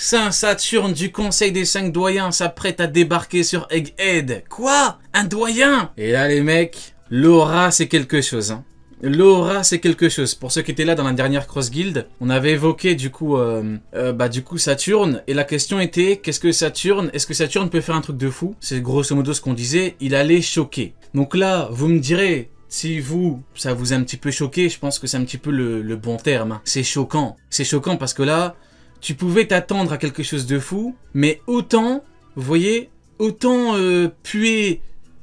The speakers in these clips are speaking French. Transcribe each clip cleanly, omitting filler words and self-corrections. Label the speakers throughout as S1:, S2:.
S1: Saint-Saturne du Conseil des 5 doyens s'apprête à débarquer sur Egghead. Quoi? Un doyen? Et là les mecs, l'aura c'est quelque chose, hein. L'aura c'est quelque chose. Pour ceux qui étaient là dans la dernière Cross Guild, on avait évoqué du coup Saturne, et la question était est-ce que Saturne peut faire un truc de fou? C'est grosso modo ce qu'on disait, il allait choquer. Donc là, vous me direz, si ça vous a un petit peu choqué, je pense que c'est un petit peu le bon terme, hein. C'est choquant. C'est choquant parce que là, tu pouvais t'attendre à quelque chose de fou, mais autant, vous voyez, autant puer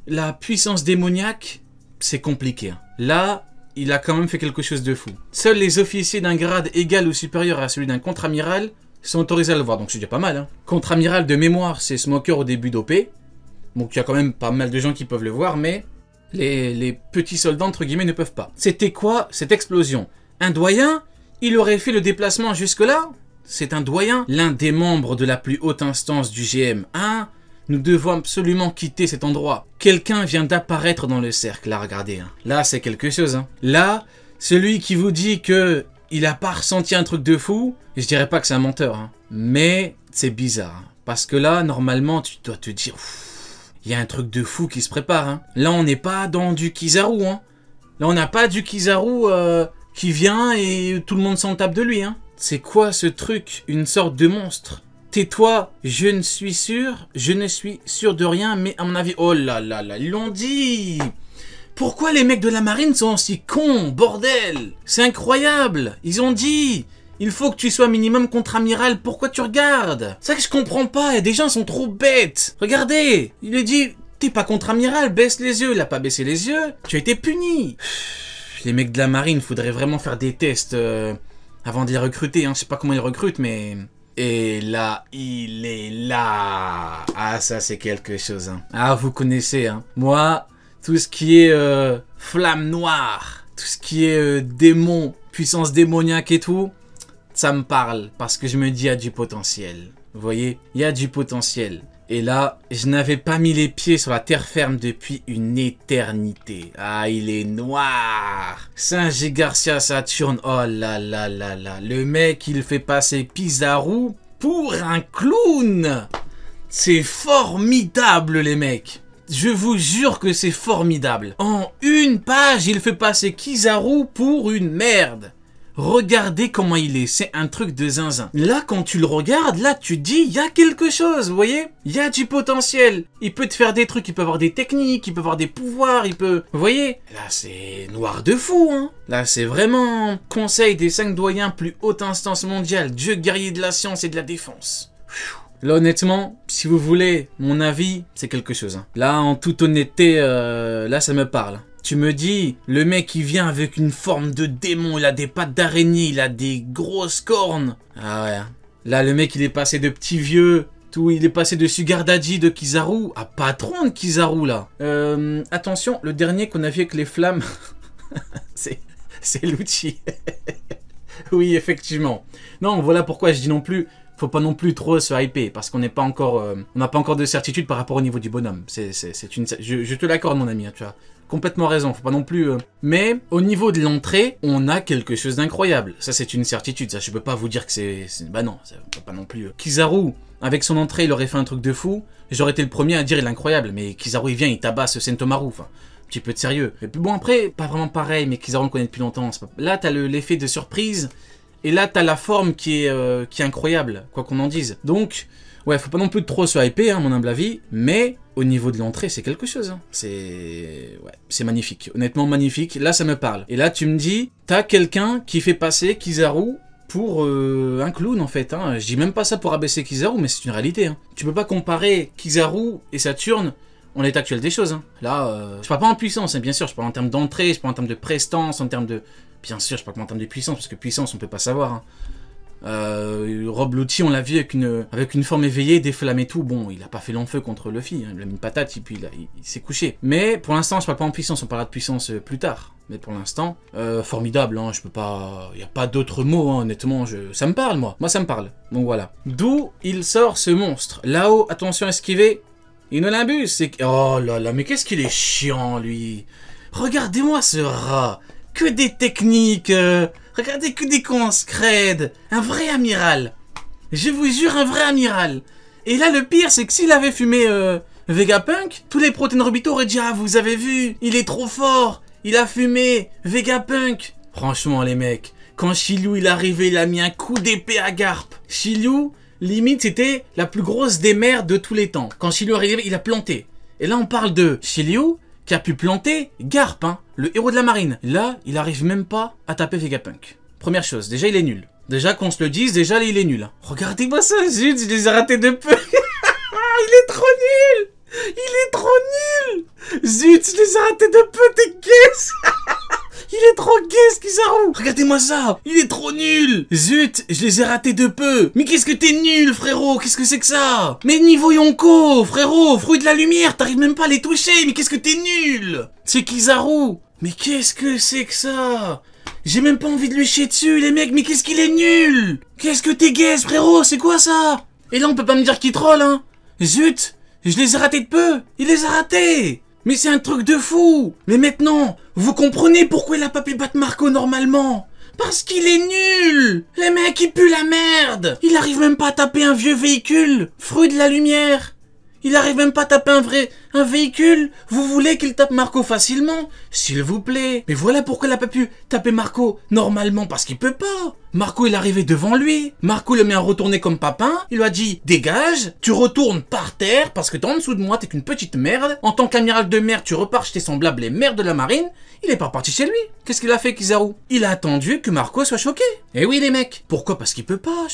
S1: la puissance démoniaque, c'est compliqué, hein. Là, il a quand même fait quelque chose de fou. Seuls les officiers d'un grade égal ou supérieur à celui d'un contre-amiral sont autorisés à le voir, donc c'est déjà pas mal, hein. Contre-amiral de mémoire, c'est Smoker au début d'OP. Donc il y a quand même pas mal de gens qui peuvent le voir, mais les petits soldats, entre guillemets, ne peuvent pas. C'était quoi cette explosion? Un doyen? Il aurait fait le déplacement jusque-là? C'est un doyen? L'un des membres de la plus haute instance du GM. Hein? Nous devons absolument quitter cet endroit. Quelqu'un vient d'apparaître dans le cercle. Là, regardez, hein. Là, c'est quelque chose, hein. Là, celui qui vous dit que il a pas ressenti un truc de fou, je dirais pas que c'est un menteur, hein. Mais c'est bizarre, hein. Parce que là, normalement, tu dois te dire... Il y a un truc de fou qui se prépare, hein. Là, on n'est pas dans du Kizaru, hein. Là, on n'a pas du Kizaru qui vient et tout le monde s'en tape de lui, hein. C'est quoi ce truc? Une sorte de monstre? Tais-toi, je ne suis sûr de rien, mais à mon avis... Oh là là là, ils l'ont dit! Pourquoi les mecs de la marine sont aussi cons, bordel? C'est incroyable! Ils ont dit... Il faut que tu sois minimum contre-amiral, pourquoi tu regardes? C'est ça que je comprends pas, et des gens sont trop bêtes. Regardez, il lui dit, t'es pas contre-amiral, baisse les yeux. Il a pas baissé les yeux, tu as été puni. Les mecs de la marine, faudrait vraiment faire des tests avant de les recruter, hein. Je sais pas comment ils recrutent, mais... Et là, il est là. Ah, ça c'est quelque chose, hein. Ah, vous connaissez, hein. Moi, tout ce qui est flamme noire, tout ce qui est démon, puissance démoniaque et tout... Ça me parle, parce que je me dis, il y a du potentiel. Vous voyez, il y a du potentiel. Et là, je n'avais pas mis les pieds sur la terre ferme depuis une éternité. Ah, il est noir. Saint-G Garcia Saturne. Oh là là là là. Le mec, il fait passer Kizaru pour un clown. C'est formidable, les mecs. Je vous jure que c'est formidable. En une page, il fait passer Kizaru pour une merde. Regardez comment il est, c'est un truc de zinzin. Là, quand tu le regardes, là, tu te dis, il y a quelque chose, vous voyez? Il y a du potentiel. Il peut te faire des trucs, il peut avoir des techniques, il peut avoir des pouvoirs, il peut... Vous voyez? Là, c'est noir de fou, hein. Là, c'est vraiment Conseil des 5 doyens, plus haute instance mondiale, dieu guerrier de la science et de la défense. Là, honnêtement, si vous voulez mon avis, c'est quelque chose, hein. Là, en toute honnêteté, là, ça me parle. Tu me dis, le mec il vient avec une forme de démon, il a des pattes d'araignée, il a des grosses cornes. Ah ouais. Là le mec il est passé de petit vieux, tout, il est passé de Sugar Daddy de Kizaru à patron de Kizaru là. Attention, le dernier qu'on a vu avec les flammes, c'est Lucci. Oui effectivement. Non voilà pourquoi je dis non plus. Faut pas non plus trop se hyper parce qu'on n'est pas encore, on n'a pas encore de certitude par rapport au niveau du bonhomme. Je te l'accorde mon ami, hein, tu as complètement raison. Faut pas non plus. Mais au niveau de l'entrée, on a quelque chose d'incroyable. Ça c'est une certitude. Ça je peux pas vous dire que c'est. Bah non, ça peut pas non plus. Kizaru avec son entrée, il aurait fait un truc de fou. J'aurais été le premier à dire il est incroyable. Mais Kizaru il vient, il tabasse Sentomaru. Enfin, un petit peu de sérieux. Et puis bon après, pas vraiment pareil. Mais Kizaru on le connaît depuis longtemps. Là t'as l'effet de surprise. Et là, t'as la forme qui est incroyable, quoi qu'on en dise. Donc, ouais, faut pas non plus trop se hyper, hein, mon humble avis. Mais, au niveau de l'entrée, c'est quelque chose. Hein. Ouais, c'est magnifique. Honnêtement, magnifique. Là, ça me parle. Et là, tu me dis, t'as quelqu'un qui fait passer Kizaru pour un clown, en fait. Hein. Je dis même pas ça pour abaisser Kizaru, mais c'est une réalité. Hein. Tu peux pas comparer Kizaru et Saturne en l'état actuel des choses. Hein. Là, je parle pas en puissance, hein, bien sûr. Je parle en termes d'entrée, je parle en termes de prestance, en termes de... Bien sûr, je parle pas en termes de puissance, parce que puissance, on peut pas savoir. Hein. Rob Lucci, on l'a vu avec une forme éveillée, des flammes et tout. Bon, il a pas fait long feu contre Luffy. Hein. Il a mis une patate et puis il s'est couché. Mais pour l'instant, je parle pas en puissance. On parlera de puissance plus tard. Mais pour l'instant, formidable. Hein. Je peux pas. Il y a pas d'autres mots. Hein, honnêtement, ça me parle moi. Moi, ça me parle. Donc voilà. D'où il sort ce monstre. Là-haut, attention, esquiver. Inolambus. Oh là là, mais qu'est-ce qu'il est chiant lui. Regardez-moi ce rat. Que des techniques, regardez que des cons scred, un vrai amiral. Je vous jure, un vrai amiral. Et là, le pire, c'est que s'il avait fumé Vegapunk, tous les Proténorbitaux auraient dit « Ah, vous avez vu, il est trop fort, il a fumé Vegapunk !» Franchement, les mecs, quand Shiryu il est arrivé, il a mis un coup d'épée à Garp. Shiryu, limite, c'était la plus grosse des mères de tous les temps. Quand Shiryu est arrivé, il a planté. Et là, on parle de Shiryu qui a pu planter Garp, hein, le héros de la marine. Là, il arrive même pas à taper Vegapunk. Première chose, déjà, il est nul. Déjà, qu'on se le dise, déjà, il est nul. Hein. Regardez-moi ça, zut, je les ai ratés de peu. Il est trop nul. Il est trop nul. Zut, je les ai ratés de peu, t'es guess. Il est trop gay, ce Kizaru. Regardez-moi ça. Il est trop nul. Zut, je les ai ratés de peu. Mais qu'est-ce que t'es nul, frérot. Qu'est-ce que c'est que ça? Mais niveau Yonko, frérot, fruit de la lumière, t'arrives même pas à les toucher. Mais qu'est-ce que t'es nul? C'est Kizaru. Mais qu'est-ce que c'est que ça? J'ai même pas envie de lui chier dessus, les mecs. Mais qu'est-ce qu'il est nul? Qu'est-ce que t'es gay, frérot? C'est quoi ça? Et là, on peut pas me dire qu'il troll, hein. Zut, je les ai ratés de peu. Il les a ratés. Mais c'est un truc de fou. Mais maintenant, vous comprenez pourquoi il a pas pu battre Marco normalement? Parce qu'il est nul. Les mecs, il pue la merde. Il arrive même pas à taper un vieux véhicule, fruit de la lumière. Il arrive même pas à taper un véhicule. Vous voulez qu'il tape Marco facilement? S'il vous plaît. Mais voilà pourquoi il a pas pu taper Marco normalement, parce qu'il peut pas. Marco, il est arrivé devant lui. Marco le met à retourner comme papin. Il lui a dit, dégage, tu retournes par terre, parce que t'es en dessous de moi, t'es qu'une petite merde. En tant qu'amiral de mer, tu repars chez tes semblables, les merdes de la marine. Il est pas reparti chez lui. Qu'est-ce qu'il a fait, Kizaru? Il a attendu que Marco soit choqué. Eh oui, les mecs. Pourquoi? Parce qu'il peut pas.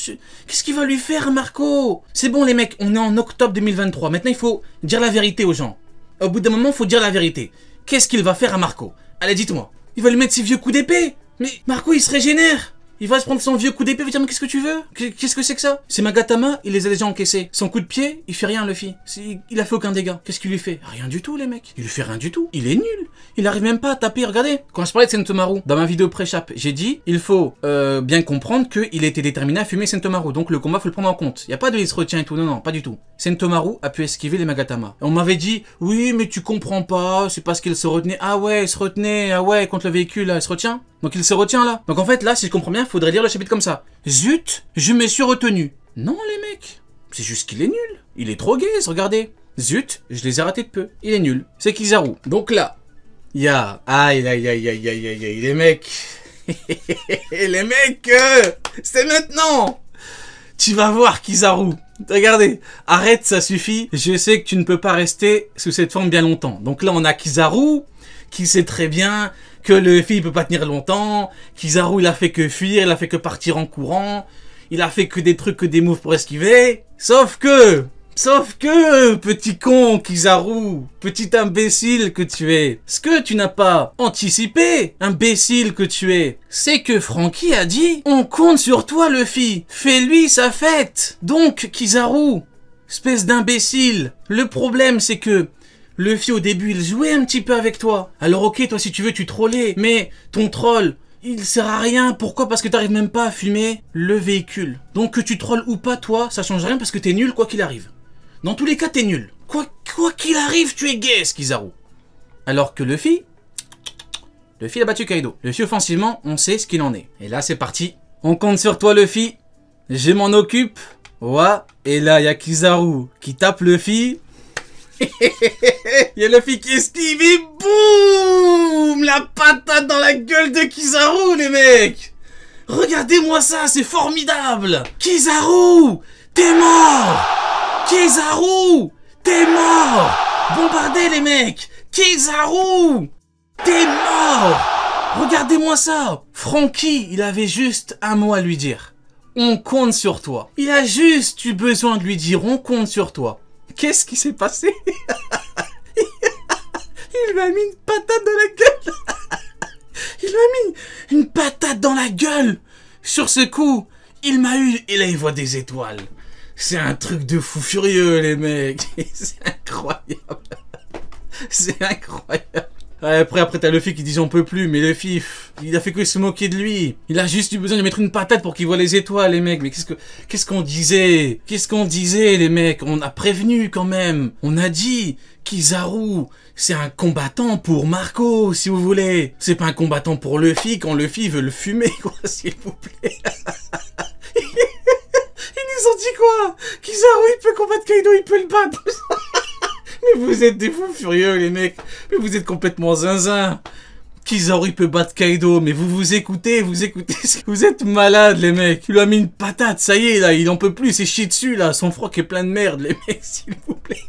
S1: Qu'est-ce qu'il va lui faire, Marco? C'est bon, les mecs, on est en octobre 2023. Maintenant, il faut dire la vérité aux gens. Au bout d'un moment, il faut dire la vérité. Qu'est-ce qu'il va faire à Marco? Allez, dites-moi. Il va lui mettre ses vieux coups d'épée. Mais Marco, il se régénère. Il va se prendre son vieux coup d'épée, il va dire mais qu'est-ce que tu veux? Qu'est-ce que c'est que ça? C'est Magatama, il les a déjà encaissés. Son coup de pied, il fait rien Luffy. Il a fait aucun dégât. Qu'est-ce qu'il lui fait? Rien du tout les mecs. Il lui fait rien du tout. Il est nul. Il arrive même pas à taper, regardez. Quand je parlais de Sentomaru, dans ma vidéo pré-chape, j'ai dit, il faut bien comprendre qu'il était déterminé à fumer Sentomaru. Donc le combat, faut le prendre en compte. Il n'y a pas de il se retient et tout, non, non, pas du tout. Sentomaru a pu esquiver les Magatama. Et on m'avait dit, oui mais tu comprends pas, c'est parce qu'il se retenait. Ah ouais, il se retenait, ah ouais, contre le véhicule, là, il se retient. Donc il se retient là. Donc en fait là, si je comprends bien, il faudrait lire le chapitre comme ça. Zut, je me suis retenu. Non les mecs, c'est juste qu'il est nul. Il est trop gay, regardez. Zut, je les ai ratés de peu. Il est nul. C'est Kizaru. Donc là, il y a... Aïe, aïe, aïe, aïe, aïe, aïe, aïe, les mecs. Les mecs, c'est maintenant. Tu vas voir Kizaru. Regardez, arrête, ça suffit. Je sais que tu ne peux pas rester sous cette forme bien longtemps. Donc là, on a Kizaru qui sait très bien que Luffy peut pas tenir longtemps. Kizaru, il a fait que fuir, il a fait que partir en courant. Il a fait que des trucs, que des moves pour esquiver. Sauf que, petit con, Kizaru, petit imbécile que tu es, ce que tu n'as pas anticipé, imbécile que tu es, c'est que Franky a dit, on compte sur toi, Luffy, fais-lui sa fête. Donc, Kizaru, espèce d'imbécile, le problème c'est que Luffy au début il jouait un petit peu avec toi. Alors ok, toi si tu veux tu trollais, mais ton troll, il sert à rien. Pourquoi? Parce que t'arrives même pas à fumer le véhicule. Donc que tu trolles ou pas toi, ça change rien parce que t'es nul quoi qu'il arrive. Dans tous les cas t'es nul. Quoi qu'il arrive, tu es gay, Kizaru. Alors que Luffy a battu Kaido. Luffy offensivement, on sait ce qu'il en est. Et là c'est parti. On compte sur toi Luffy. Je m'en occupe. Ouais. Et là il y a Kizaru qui tape Luffy. Il y a Luffy qui esquive et boum, la patate dans la gueule de Kizaru, les mecs. Regardez-moi ça, c'est formidable. Kizaru, t'es mort. Kizaru, t'es mort. Bombardez les mecs. Kizaru, t'es mort. Regardez-moi ça. Franky, il avait juste un mot à lui dire. On compte sur toi. Il a juste eu besoin de lui dire on compte sur toi. Qu'est-ce qui s'est passé? Il lui a mis une patate dans la gueule. Il lui a mis une patate dans la gueule. Sur ce coup, il m'a eu et là il voit des étoiles. C'est un truc de fou furieux les mecs. C'est incroyable. C'est incroyable. Après t'as Luffy qui dit j'en peux plus, mais Luffy, il a fait que se moquer de lui. Il a juste eu besoin de mettre une patate pour qu'il voit les étoiles, les mecs. Mais qu'est-ce qu'on disait? Qu'est-ce qu'on disait, les mecs? On a prévenu quand même. On a dit, Kizaru, c'est un combattant pour Marco, si vous voulez. C'est pas un combattant pour Luffy quand Luffy veut le fumer, quoi, s'il vous plaît. Il nous ont dit quoi? Kizaru, il peut combattre Kaido, il peut le battre. Mais vous êtes des fous furieux, les mecs. Mais vous êtes complètement zinzin. Kizaru, il peut battre Kaido, mais vous écoutez. Vous êtes malades, les mecs. Il lui a mis une patate, ça y est, là, il en peut plus, il s'est chié dessus, là. Son froc est plein de merde, les mecs, s'il vous plaît.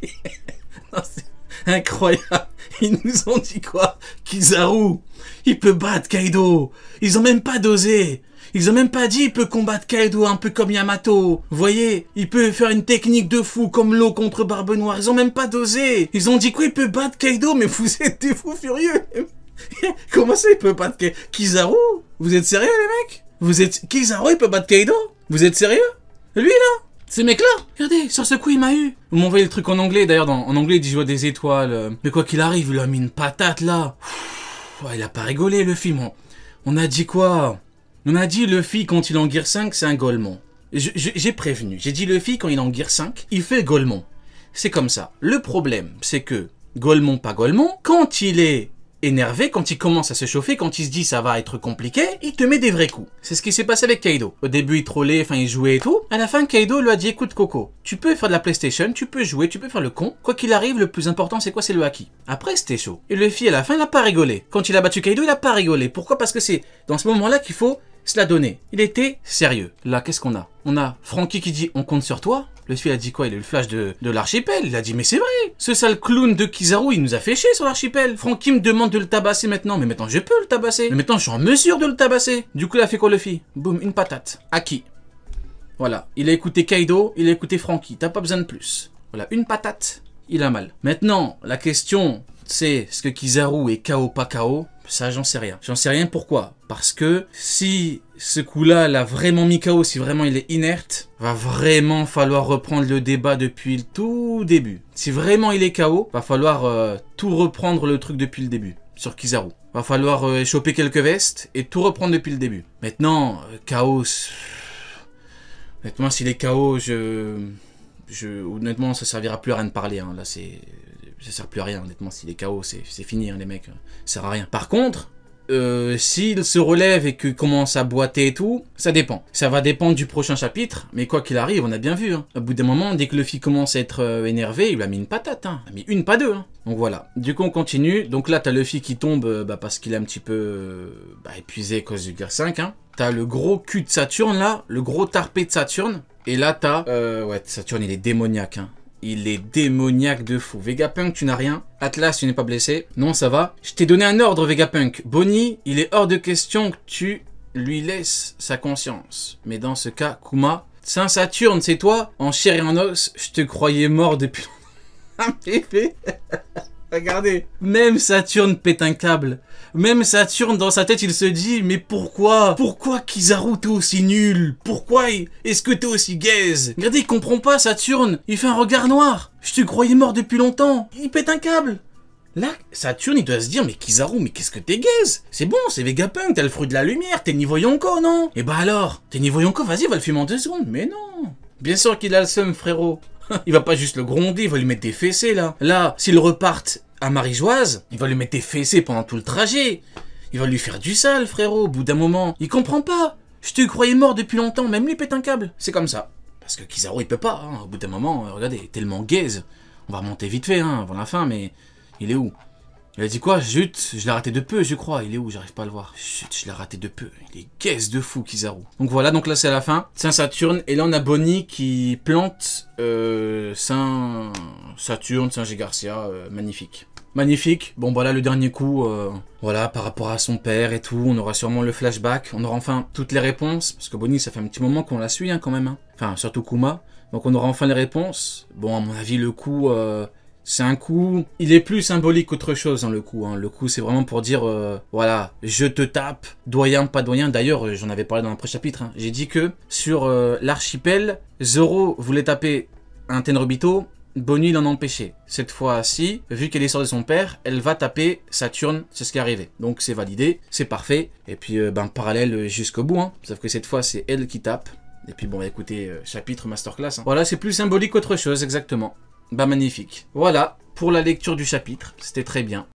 S1: Non, c'est incroyable. Ils nous ont dit quoi? Kizaru, il peut battre Kaido. Ils ont même pas dosé. Ils ont même pas dit il peut combattre Kaido un peu comme Yamato. Vous voyez, il peut faire une technique de fou comme l'eau contre Barbe Noire. Ils ont même pas dosé. Ils ont dit quoi? Il peut battre Kaido, mais vous êtes des fous furieux. Comment ça il peut battre Kizaru? Vous êtes sérieux les mecs? Kizaru il peut battre Kaido? Vous êtes sérieux? Lui là? Ces mecs-là, regardez, sur ce coup, il m'a eu. Vous m'envoyez le truc en anglais, d'ailleurs, en anglais, il dit je vois des étoiles. Mais quoi qu'il arrive, il lui a mis une patate, là. Il a pas rigolé, le film. On a dit quoi? On a dit Luffy, quand il est en Gear 5, c'est un Golemon. J'ai prévenu. J'ai dit Luffy, quand il est en Gear 5, il fait Golemon. C'est comme ça. Le problème, c'est que Golemon, pas Golemon, quand il est énervé, quand il commence à se chauffer, quand il se dit ça va être compliqué, il te met des vrais coups. C'est ce qui s'est passé avec Kaido. Au début, il trollait, enfin il jouait et tout. À la fin, Kaido lui a dit écoute Coco, tu peux faire de la PlayStation, tu peux jouer, tu peux faire le con. Quoi qu'il arrive, le plus important c'est quoi? C'est le haki. Après, c'était chaud. Et Luffy, à la fin, il a pas rigolé. Quand il a battu Kaido, il a pas rigolé. Pourquoi? Parce que c'est dans ce moment-là qu'il faut se la donner. Il était sérieux. Là, qu'est-ce qu'on a? On a Franky qui dit on compte sur toi. Luffy a dit quoi? Il a eu le flash de l'archipel. Il a dit mais c'est vrai. Ce sale clown de Kizaru, il nous a fait chier sur l'archipel. Franky me demande de le tabasser maintenant. Mais maintenant je peux le tabasser. Mais maintenant je suis en mesure de le tabasser. Du coup il a fait quoi Luffy? Boum, une patate. Aki. Voilà. Il a écouté Kaido, il a écouté Franky. T'as pas besoin de plus. Voilà, une patate. Il a mal. Maintenant, la question c'est est-ce que Kizaru est KO pas KO? Ça, j'en sais rien. J'en sais rien pourquoi. Parce que si ce coup-là l'a vraiment mis KO, si vraiment il est inerte, va vraiment falloir reprendre le débat depuis le tout début. Si vraiment il est KO, va falloir tout reprendre le truc depuis le début. Sur Kizaru. Va falloir choper quelques vestes et tout reprendre depuis le début. Maintenant, KO... Honnêtement, s'il est KO, honnêtement, ça servira plus à rien de parler. Hein. Là, c'est... Ça sert plus à rien, honnêtement, s'il est KO, c'est fini, hein, les mecs. Ça sert à rien. Par contre, s'il se relève et qu'il commence à boiter et tout, ça dépend. Ça va dépendre du prochain chapitre, mais quoi qu'il arrive, on a bien vu. Hein. Au bout d'un moment, dès que Luffy commence à être énervé, il lui a mis une patate. Hein. Il a mis une, pas deux. Hein. Donc voilà. Du coup, on continue. Donc là, t'as Luffy qui tombe parce qu'il est un petit peu épuisé à cause du Gear 5. Hein. T'as le gros cul de Saturne, là. Le gros tarpé de Saturne. Et là, t'as... ouais, Saturne, il est démoniaque. Hein. Il est démoniaque de fou. Vegapunk, tu n'as rien. Atlas, tu n'es pas blessé. Non, ça va. Je t'ai donné un ordre, Vegapunk. Bonnie, il est hors de question que tu lui laisses sa conscience. Mais dans ce cas, Kuma, Saint Saturne, c'est toi? En chair et en os, je te croyais mort depuis longtemps. Bébé. Regardez. Même Saturne pète un câble. Même Saturne, dans sa tête, il se dit, mais pourquoi? Pourquoi Kizaru t'es aussi nul? Pourquoi est-ce que t'es aussi gaze? Regardez, il comprend pas, Saturne. Il fait un regard noir. Je te croyais mort depuis longtemps. Il pète un câble. Là, Saturne, il doit se dire, mais Kizaru, mais qu'est-ce que t'es gaze? C'est bon, c'est Vegapunk, t'as le fruit de la lumière, t'es niveau Yonko, non? Et bah alors, t'es niveau Yonko, vas-y, va le fumer en 2 secondes. Mais non. Bien sûr qu'il a le seum, frérot. Il va pas juste le gronder, il va lui mettre des fessées, là. Là, s'ils repartent à Marie-Joise, il va lui mettre des fessées pendant tout le trajet. Il va lui faire du sale, frérot, au bout d'un moment. Il comprend pas. Je te croyais mort depuis longtemps, même lui pète un câble. C'est comme ça. Parce que Kizaru, il peut pas, hein. Au bout d'un moment, regardez, tellement gaze. On va remonter vite fait, hein, avant la fin, mais il est où? Il a dit quoi? Zut, je l'ai raté de peu, je crois. Il est où? J'arrive pas à le voir. Chut, je l'ai raté de peu. Il est gaze de fou, Kizaru. Donc voilà, donc là c'est la fin. Saint Saturne. Et là on a Bonnie qui plante Saint Saturne, Saint Garcia. Magnifique. Magnifique. Bon voilà le dernier coup. Voilà, par rapport à son père et tout. On aura sûrement le flashback. On aura enfin toutes les réponses. Parce que Bonnie, ça fait un petit moment qu'on la suit hein, quand même. Hein. Enfin, surtout Kuma. Donc on aura enfin les réponses. Bon, à mon avis, le coup... c'est un coup, il est plus symbolique qu'autre chose, hein, le coup. Hein. Le coup, c'est vraiment pour dire, voilà, je te tape, doyen, pas doyen. D'ailleurs, j'en avais parlé dans un pré-chapitre. Hein. J'ai dit que sur l'archipel, Zoro voulait taper un Tenryubito, Bonnie l'en empêchait. Cette fois-ci, vu qu'elle est sortie de son père, elle va taper Saturne, c'est ce qui est arrivé. Donc c'est validé, c'est parfait. Et puis, parallèle jusqu'au bout. Hein. Sauf que cette fois, c'est elle qui tape. Et puis bon, écoutez, chapitre masterclass. Hein. Voilà, c'est plus symbolique qu'autre chose, exactement. Magnifique. Voilà, pour la lecture du chapitre, c'était très bien.